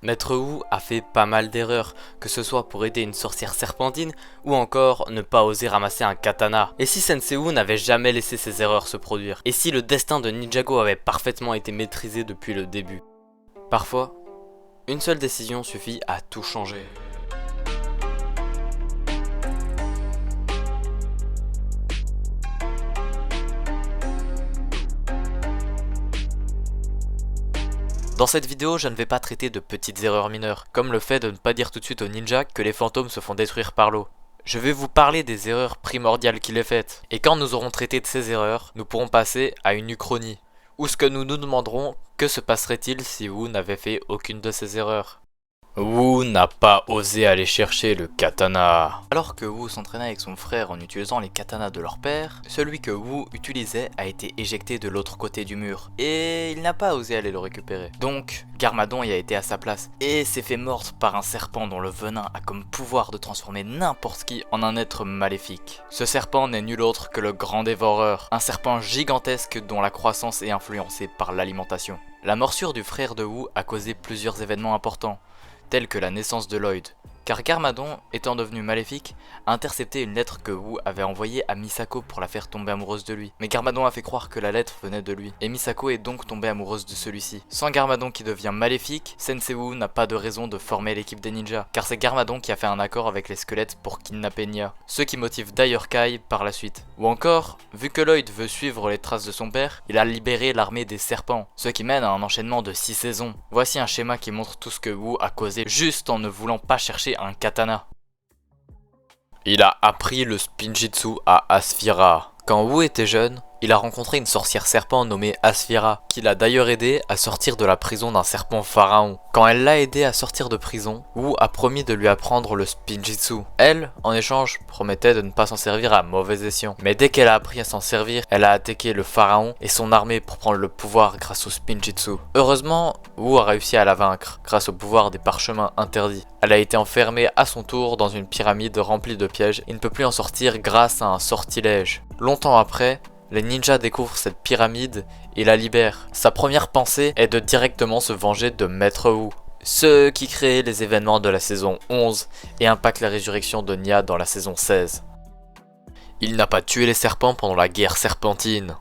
Maître Wu a fait pas mal d'erreurs, que ce soit pour aider une sorcière serpentine ou encore ne pas oser ramasser un katana. Et si Sensei Wu n'avait jamais laissé ces erreurs se produire? Et si le destin de Ninjago avait parfaitement été maîtrisé depuis le début? Parfois, une seule décision suffit à tout changer. Dans cette vidéo, je ne vais pas traiter de petites erreurs mineures, comme le fait de ne pas dire tout de suite aux ninjas que les fantômes se font détruire par l'eau. Je vais vous parler des erreurs primordiales qu'il ait faites. Et quand nous aurons traité de ces erreurs, nous pourrons passer à une uchronie, où ce que nous nous demanderons, que se passerait-il si Wu n'avait fait aucune de ces erreurs? Wu n'a pas osé aller chercher le katana. Alors que Wu s'entraînait avec son frère en utilisant les katanas de leur père, celui que Wu utilisait a été éjecté de l'autre côté du mur, et il n'a pas osé aller le récupérer. Donc, Garmadon y a été à sa place, et s'est fait mordre par un serpent dont le venin a comme pouvoir de transformer n'importe qui en un être maléfique. Ce serpent n'est nul autre que le Grand Dévoreur, un serpent gigantesque dont la croissance est influencée par l'alimentation. La morsure du frère de Wu a causé plusieurs événements importants, telle que la naissance de Lloyd, car Garmadon, étant devenu maléfique, a intercepté une lettre que Wu avait envoyée à Misako pour la faire tomber amoureuse de lui. Mais Garmadon a fait croire que la lettre venait de lui, et Misako est donc tombée amoureuse de celui-ci. Sans Garmadon qui devient maléfique, Sensei Wu n'a pas de raison de former l'équipe des ninjas, car c'est Garmadon qui a fait un accord avec les squelettes pour kidnapper Nya, ce qui motive d'ailleurs Kai par la suite. Ou encore, vu que Lloyd veut suivre les traces de son père, il a libéré l'armée des serpents, ce qui mène à un enchaînement de 6 saisons. Voici un schéma qui montre tout ce que Wu a causé juste en ne voulant pas chercher un katana. Il a appris le spinjitzu à Asphira. Quand Wu était jeune, il a rencontré une sorcière serpent nommée Asphira, qui l'a d'ailleurs aidé à sortir de la prison d'un serpent pharaon. Quand elle l'a aidé à sortir de prison, Wu a promis de lui apprendre le spinjitzu. Elle, en échange, promettait de ne pas s'en servir à mauvais escient. Mais dès qu'elle a appris à s'en servir, elle a attaqué le pharaon et son armée pour prendre le pouvoir grâce au spinjitzu. Heureusement, Wu a réussi à la vaincre, grâce au pouvoir des parchemins interdits. Elle a été enfermée à son tour dans une pyramide remplie de pièges et ne peut plus en sortir grâce à un sortilège. Longtemps après, les ninjas découvrent cette pyramide et la libèrent. Sa première pensée est de directement se venger de Maître Wu, ce qui crée les événements de la saison 11 et impacte la résurrection de Nya dans la saison 16. Il n'a pas tué les serpents pendant la guerre serpentine.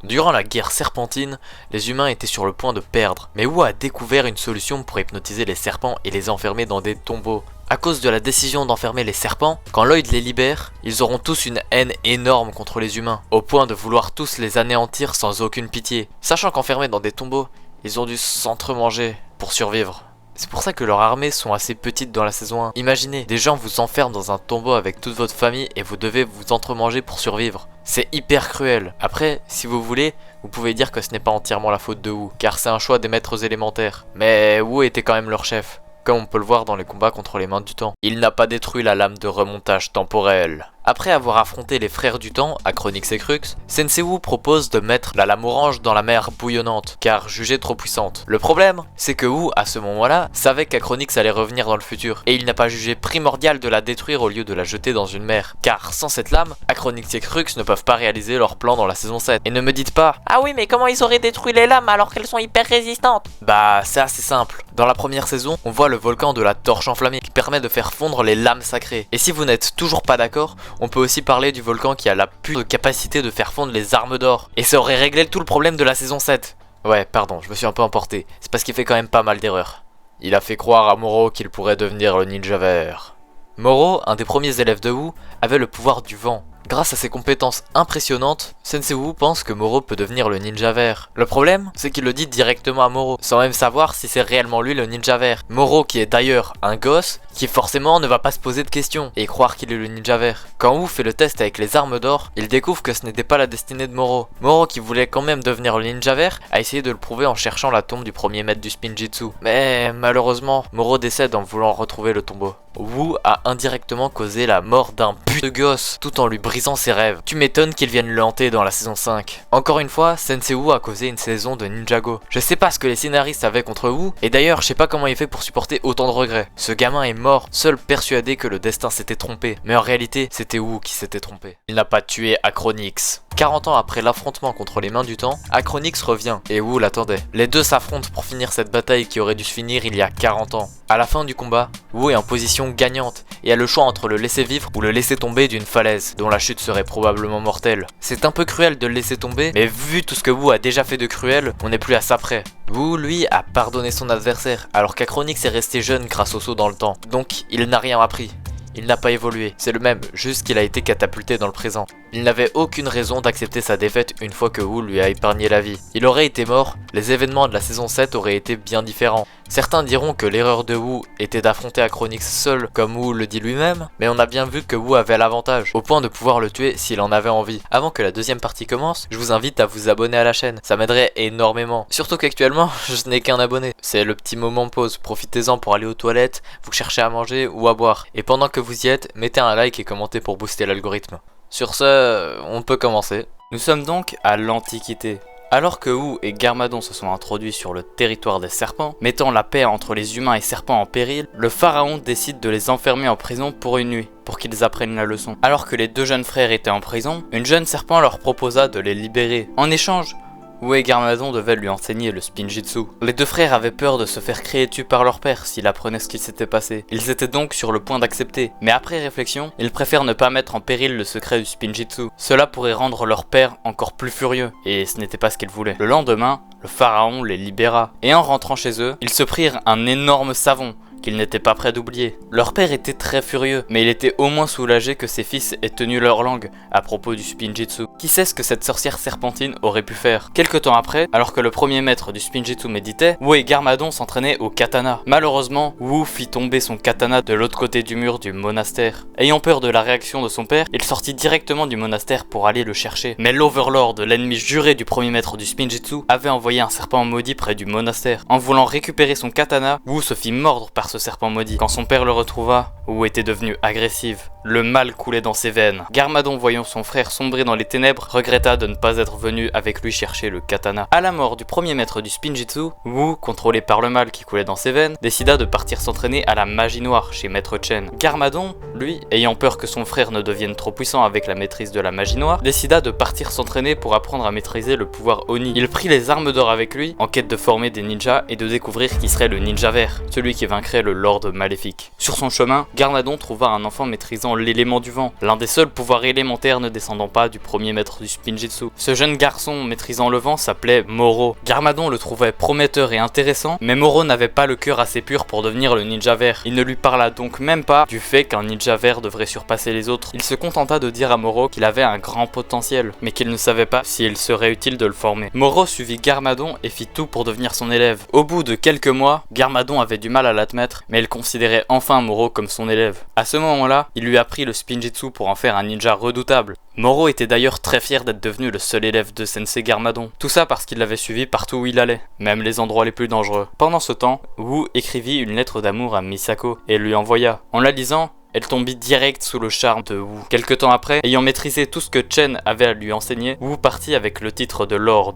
Durant la guerre serpentine, les humains étaient sur le point de perdre, mais Wu a découvert une solution pour hypnotiser les serpents et les enfermer dans des tombeaux. À cause de la décision d'enfermer les serpents, quand Lloyd les libère, ils auront tous une haine énorme contre les humains, au point de vouloir tous les anéantir sans aucune pitié. Sachant qu'enfermés dans des tombeaux, ils ont dû s'entremanger pour survivre. C'est pour ça que leurs armées sont assez petites dans la saison 1. Imaginez, des gens vous enferment dans un tombeau avec toute votre famille et vous devez vous entremanger pour survivre. C'est hyper cruel. Après, si vous voulez, vous pouvez dire que ce n'est pas entièrement la faute de Wu, car c'est un choix des maîtres élémentaires. Mais Wu était quand même leur chef, comme on peut le voir dans les combats contre les mains du temps. Il n'a pas détruit la lame de remontage temporel. Après avoir affronté les frères du temps, Acronix et Crux, Sensei Wu propose de mettre la lame orange dans la mer bouillonnante, car jugée trop puissante. Le problème, c'est que Wu, à ce moment-là, savait qu'Acronix allait revenir dans le futur, et il n'a pas jugé primordial de la détruire au lieu de la jeter dans une mer. Car sans cette lame, Acronix et Crux ne peuvent pas réaliser leur plan dans la saison 7. Et ne me dites pas « Ah oui, mais comment ils auraient détruit les lames alors qu'elles sont hyper résistantes ?» Bah, c'est assez simple. Dans la première saison, on voit le volcan de la torche enflammée, qui permet de faire fondre les lames sacrées. Et si vous n'êtes toujours pas d'accord, on peut aussi parler du volcan qui a la plus de capacité de faire fondre les armes d'or. Et ça aurait réglé tout le problème de la saison 7. Ouais, pardon, je me suis un peu emporté. C'est parce qu'il fait quand même pas mal d'erreurs. Il a fait croire à Moro qu'il pourrait devenir le ninja vert. Moro, un des premiers élèves de Wu, avait le pouvoir du vent. Grâce à ses compétences impressionnantes, Sensei Wu pense que Moro peut devenir le ninja vert. Le problème, c'est qu'il le dit directement à Moro, sans même savoir si c'est réellement lui le ninja vert. Moro, qui est d'ailleurs un gosse, qui forcément ne va pas se poser de questions et croire qu'il est le ninja vert. Quand Wu fait le test avec les armes d'or, il découvre que ce n'était pas la destinée de Moro. Moro, qui voulait quand même devenir le ninja vert, a essayé de le prouver en cherchant la tombe du premier maître du spinjitzu. Mais malheureusement, Moro décède en voulant retrouver le tombeau. Wu a indirectement causé la mort d'un putain de gosse, tout en lui brisant ses rêves. Tu m'étonnes qu'il vienne le hanter dans la saison 5. Encore une fois, Sensei Wu a causé une saison de Ninjago. Je sais pas ce que les scénaristes avaient contre Wu, et d'ailleurs je sais pas comment il fait pour supporter autant de regrets. Ce gamin est mort, seul persuadé que le destin s'était trompé. Mais en réalité, c'était Wu qui s'était trompé. Il n'a pas tué Acronix. 40 ans après l'affrontement contre les mains du temps, Acronix revient et Wu l'attendait. Les deux s'affrontent pour finir cette bataille qui aurait dû se finir il y a 40 ans. À la fin du combat, Wu est en position gagnante et a le choix entre le laisser vivre ou le laisser tomber d'une falaise, dont la chute serait probablement mortelle. C'est un peu cruel de le laisser tomber, mais vu tout ce que Wu a déjà fait de cruel, on n'est plus à ça près. Wu, lui, a pardonné son adversaire, alors qu'Acronix est resté jeune grâce au saut dans le temps. Donc, il n'a rien appris. Il n'a pas évolué, c'est le même, juste qu'il a été catapulté dans le présent. Il n'avait aucune raison d'accepter sa défaite une fois que Wu lui a épargné la vie. Il aurait été mort, les événements de la saison 7 auraient été bien différents. Certains diront que l'erreur de Wu était d'affronter Acronix seul, comme Wu le dit lui-même, mais on a bien vu que Wu avait l'avantage, au point de pouvoir le tuer s'il en avait envie. Avant que la deuxième partie commence, je vous invite à vous abonner à la chaîne, ça m'aiderait énormément. Surtout qu'actuellement, je n'ai qu'un abonné. C'est le petit moment pause, profitez-en pour aller aux toilettes, vous cherchez à manger ou à boire. Et pendant que vous y êtes, mettez un like et commentez pour booster l'algorithme. Sur ce, on peut commencer. Nous sommes donc à l'Antiquité. Alors que Wu et Garmadon se sont introduits sur le territoire des serpents, mettant la paix entre les humains et serpents en péril, le pharaon décide de les enfermer en prison pour une nuit, pour qu'ils apprennent la leçon. Alors que les deux jeunes frères étaient en prison, une jeune serpent leur proposa de les libérer. En échange, Wu et Garmadon devaient lui enseigner le spinjitzu. Les deux frères avaient peur de se faire crier dessus par leur père s'il apprenait ce qui s'était passé. Ils étaient donc sur le point d'accepter, mais après réflexion, ils préfèrent ne pas mettre en péril le secret du spinjitzu. Cela pourrait rendre leur père encore plus furieux, et ce n'était pas ce qu'ils voulaient. Le lendemain, le pharaon les libéra, et en rentrant chez eux, ils se prirent un énorme savon qu'ils n'étaient pas prêts d'oublier. Leur père était très furieux, mais il était au moins soulagé que ses fils aient tenu leur langue à propos du spinjitzu. Qui sait ce que cette sorcière serpentine aurait pu faire? Quelque temps après, alors que le premier maître du spinjitzu méditait, Wu et Garmadon s'entraînaient au katana. Malheureusement, Wu fit tomber son katana de l'autre côté du mur du monastère. Ayant peur de la réaction de son père, il sortit directement du monastère pour aller le chercher. Mais l'Overlord, l'ennemi juré du premier maître du spinjitzu, avait envoyé un serpent maudit près du monastère. En voulant récupérer son katana, Wu se fit mordre par ce serpent maudit. Quand son père le retrouva, Wu était devenue agressive. Le mal coulait dans ses veines. Garmadon, voyant son frère sombrer dans les ténèbres, regretta de ne pas être venu avec lui chercher le katana. À la mort du premier maître du spinjitzu, Wu, contrôlé par le mal qui coulait dans ses veines, décida de partir s'entraîner à la magie noire chez Maître Chen. Garmadon, lui, ayant peur que son frère ne devienne trop puissant avec la maîtrise de la magie noire, décida de partir s'entraîner pour apprendre à maîtriser le pouvoir Oni. Il prit les armes d'or avec lui, en quête de former des ninjas et de découvrir qui serait le ninja vert, celui qui vaincrait le Lord maléfique. Sur son chemin, Garmadon trouva un enfant maîtrisant l'élément du vent, l'un des seuls pouvoirs élémentaires ne descendant pas du premier maître du spinjitzu. Ce jeune garçon maîtrisant le vent s'appelait Moro. Garmadon le trouvait prometteur et intéressant, mais Moro n'avait pas le cœur assez pur pour devenir le ninja vert. Il ne lui parla donc même pas du fait qu'un ninja vert devrait surpasser les autres. Il se contenta de dire à Moro qu'il avait un grand potentiel, mais qu'il ne savait pas s'il serait utile de le former. Moro suivit Garmadon et fit tout pour devenir son élève. Au bout de quelques mois, Garmadon avait du mal à l'admettre, mais il considérait enfin Moro comme son élève. À ce moment-là, il lui apprit le spinjitzu pour en faire un ninja redoutable. Moro était d'ailleurs très fier d'être devenu le seul élève de Sensei Garmadon. Tout ça parce qu'il l'avait suivi partout où il allait, même les endroits les plus dangereux. Pendant ce temps, Wu écrivit une lettre d'amour à Misako et lui envoya. En la lisant, elle tombit direct sous le charme de Wu. Quelque temps après, ayant maîtrisé tout ce que Chen avait à lui enseigner, Wu partit avec le titre de Lord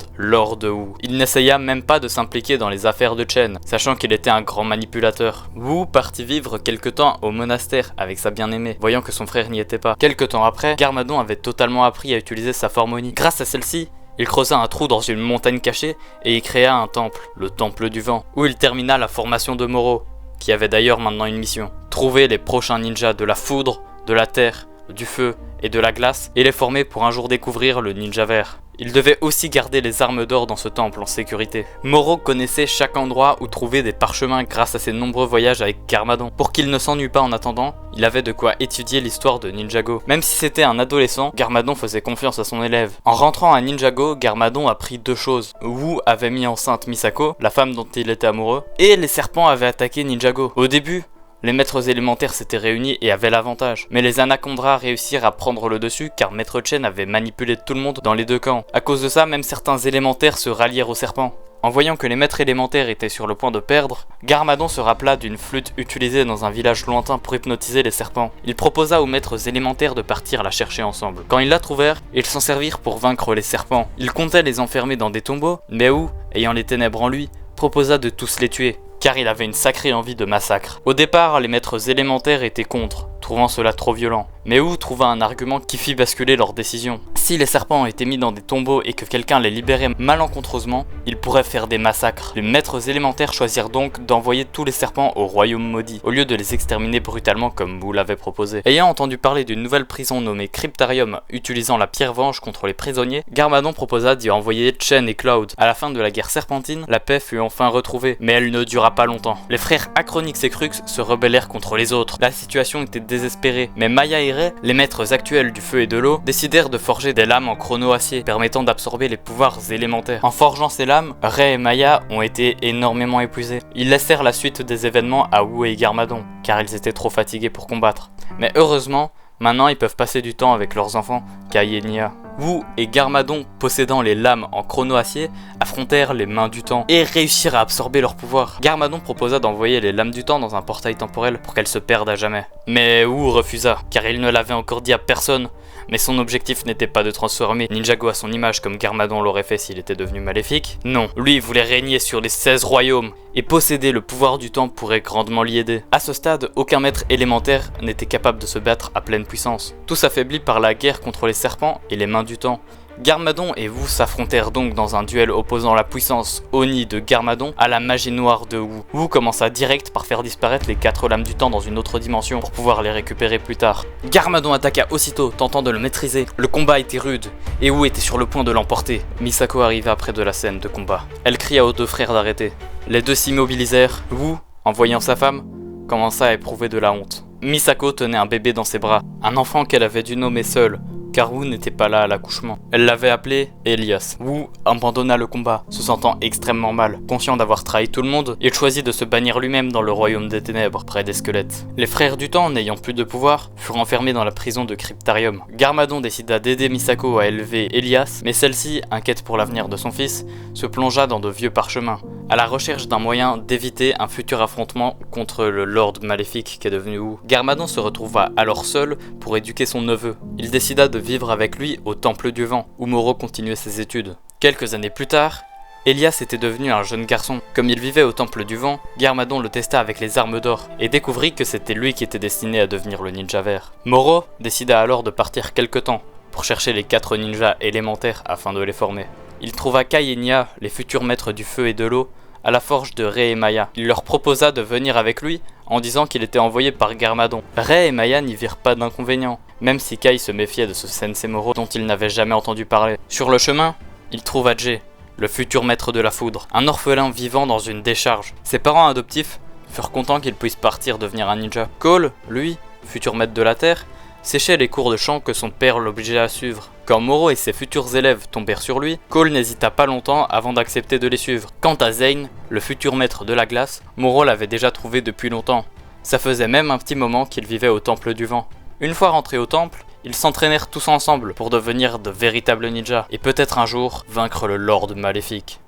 de Wu. Il n'essaya même pas de s'impliquer dans les affaires de Chen, sachant qu'il était un grand manipulateur. Wu partit vivre quelque temps au monastère avec sa bien-aimée, voyant que son frère n'y était pas. Quelque temps après, Garmadon avait totalement appris à utiliser sa forme Oni. Grâce à celle-ci, il creusa un trou dans une montagne cachée et y créa un temple, le temple du vent, où il termina la formation de Moro, qui avait d'ailleurs maintenant une mission. Trouver les prochains ninjas de la foudre, de la terre, du feu et de la glace, et les former pour un jour découvrir le ninja vert. Il devait aussi garder les armes d'or dans ce temple en sécurité. Moro connaissait chaque endroit où trouver des parchemins grâce à ses nombreux voyages avec Garmadon. Pour qu'il ne s'ennuie pas en attendant, il avait de quoi étudier l'histoire de Ninjago. Même si c'était un adolescent, Garmadon faisait confiance à son élève. En rentrant à Ninjago, Garmadon apprit deux choses. Wu avait mis enceinte Misako, la femme dont il était amoureux, et les serpents avaient attaqué Ninjago. Au début, les maîtres élémentaires s'étaient réunis et avaient l'avantage. Mais les Anacondas réussirent à prendre le dessus car Maître Chen avait manipulé tout le monde dans les deux camps. À cause de ça, même certains élémentaires se rallièrent aux serpents. En voyant que les maîtres élémentaires étaient sur le point de perdre, Garmadon se rappela d'une flûte utilisée dans un village lointain pour hypnotiser les serpents. Il proposa aux maîtres élémentaires de partir la chercher ensemble. Quand ils la trouvèrent, ils s'en servirent pour vaincre les serpents. Ils comptaient les enfermer dans des tombeaux, mais Wu, ayant les ténèbres en lui, proposa de tous les tuer, car il avait une sacrée envie de massacre. Au départ, les maîtres élémentaires étaient contre, trouvant cela trop violent. Mais Wu trouva un argument qui fit basculer leur décision. Si les serpents étaient mis dans des tombeaux et que quelqu'un les libérait malencontreusement, ils pourraient faire des massacres. Les maîtres élémentaires choisirent donc d'envoyer tous les serpents au royaume maudit, au lieu de les exterminer brutalement comme Wu l'avait proposé. Ayant entendu parler d'une nouvelle prison nommée Cryptarium, utilisant la pierre venge contre les prisonniers, Garmadon proposa d'y envoyer Chen et Cloud. À la fin de la guerre serpentine, la paix fut enfin retrouvée, mais elle ne dura pas longtemps. Les frères Acronix et Crux se rebellèrent contre les autres. La situation était désespérée, mais Maya et Ray, les maîtres actuels du feu et de l'eau, décidèrent de forger des lames en chrono-acier, permettant d'absorber les pouvoirs élémentaires. En forgeant ces lames, Ray et Maya ont été énormément épuisés. Ils laissèrent la suite des événements à Wu et Garmadon, car ils étaient trop fatigués pour combattre. Mais heureusement, maintenant ils peuvent passer du temps avec leurs enfants, Kai et Nia. Wu et Garmadon, possédant les lames en chrono-acier, affrontèrent les mains du temps et réussirent à absorber leur pouvoir. Garmadon proposa d'envoyer les lames du temps dans un portail temporel pour qu'elles se perdent à jamais. Mais Wu refusa, car il ne l'avait encore dit à personne. Mais son objectif n'était pas de transformer Ninjago à son image comme Garmadon l'aurait fait s'il était devenu maléfique. Non, lui voulait régner sur les 16 royaumes, et posséder le pouvoir du temps pourrait grandement l'y aider. À ce stade, aucun maître élémentaire n'était capable de se battre à pleine puissance. Tous affaiblis par la guerre contre les serpents et les mains du temps. Garmadon et Wu s'affrontèrent donc dans un duel opposant la puissance Oni de Garmadon à la magie noire de Wu. Wu commença direct par faire disparaître les 4 lames du temps dans une autre dimension pour pouvoir les récupérer plus tard. Garmadon attaqua aussitôt, tentant de le maîtriser. Le combat était rude et Wu était sur le point de l'emporter. Misako arriva près de la scène de combat. Elle cria aux deux frères d'arrêter. Les deux s'immobilisèrent. Wu, en voyant sa femme, commença à éprouver de la honte. Misako tenait un bébé dans ses bras, un enfant qu'elle avait dû nommer seul, car Wu n'était pas là à l'accouchement. Elle l'avait appelé Elias. Wu abandonna le combat, se sentant extrêmement mal. Conscient d'avoir trahi tout le monde, il choisit de se bannir lui-même dans le royaume des ténèbres, près des squelettes. Les frères du temps, n'ayant plus de pouvoir, furent enfermés dans la prison de Cryptarium. Garmadon décida d'aider Misako à élever Elias, mais celle-ci, inquiète pour l'avenir de son fils, se plongea dans de vieux parchemins, à la recherche d'un moyen d'éviter un futur affrontement contre le Lord maléfique qu'est devenu Wu. Garmadon se retrouva alors seul pour éduquer son neveu. Il décida de vivre avec lui au Temple du Vent, où Moro continuait ses études. Quelques années plus tard, Elias était devenu un jeune garçon. Comme il vivait au Temple du Vent, Garmadon le testa avec les armes d'or et découvrit que c'était lui qui était destiné à devenir le ninja vert. Moro décida alors de partir quelque temps pour chercher les 4 ninjas élémentaires afin de les former. Il trouva Kai et Nia, les futurs maîtres du feu et de l'eau, à la forge de Ray et Maya. Il leur proposa de venir avec lui en disant qu'il était envoyé par Garmadon. Ray et Maya n'y virent pas d'inconvénient, même si Kai se méfiait de ce Sensei Moro dont il n'avait jamais entendu parler. Sur le chemin, il trouva Jay, le futur maître de la foudre, un orphelin vivant dans une décharge. Ses parents adoptifs furent contents qu'il puisse partir devenir un ninja. Cole, lui, futur maître de la terre, séchait les cours de chant que son père l'obligeait à suivre. Quand Moro et ses futurs élèves tombèrent sur lui, Cole n'hésita pas longtemps avant d'accepter de les suivre. Quant à Zane, le futur maître de la glace, Moro l'avait déjà trouvé depuis longtemps. Ça faisait même un petit moment qu'il vivait au Temple du Vent. Une fois rentrés au temple, ils s'entraînèrent tous ensemble pour devenir de véritables ninjas et peut-être un jour vaincre le Lord maléfique.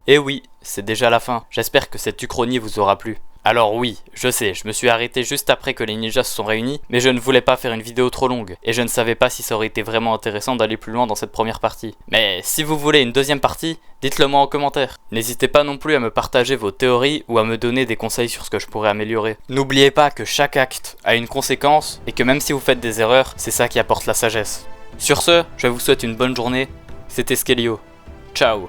Et oui, c'est déjà la fin. J'espère que cette uchronie vous aura plu. Alors oui, je sais, je me suis arrêté juste après que les ninjas se sont réunis, mais je ne voulais pas faire une vidéo trop longue, et je ne savais pas si ça aurait été vraiment intéressant d'aller plus loin dans cette première partie. Mais si vous voulez une deuxième partie, dites-le moi en commentaire. N'hésitez pas non plus à me partager vos théories ou à me donner des conseils sur ce que je pourrais améliorer. N'oubliez pas que chaque acte a une conséquence, et que même si vous faites des erreurs, c'est ça qui apporte la sagesse. Sur ce, je vous souhaite une bonne journée, c'était Skelio. Ciao.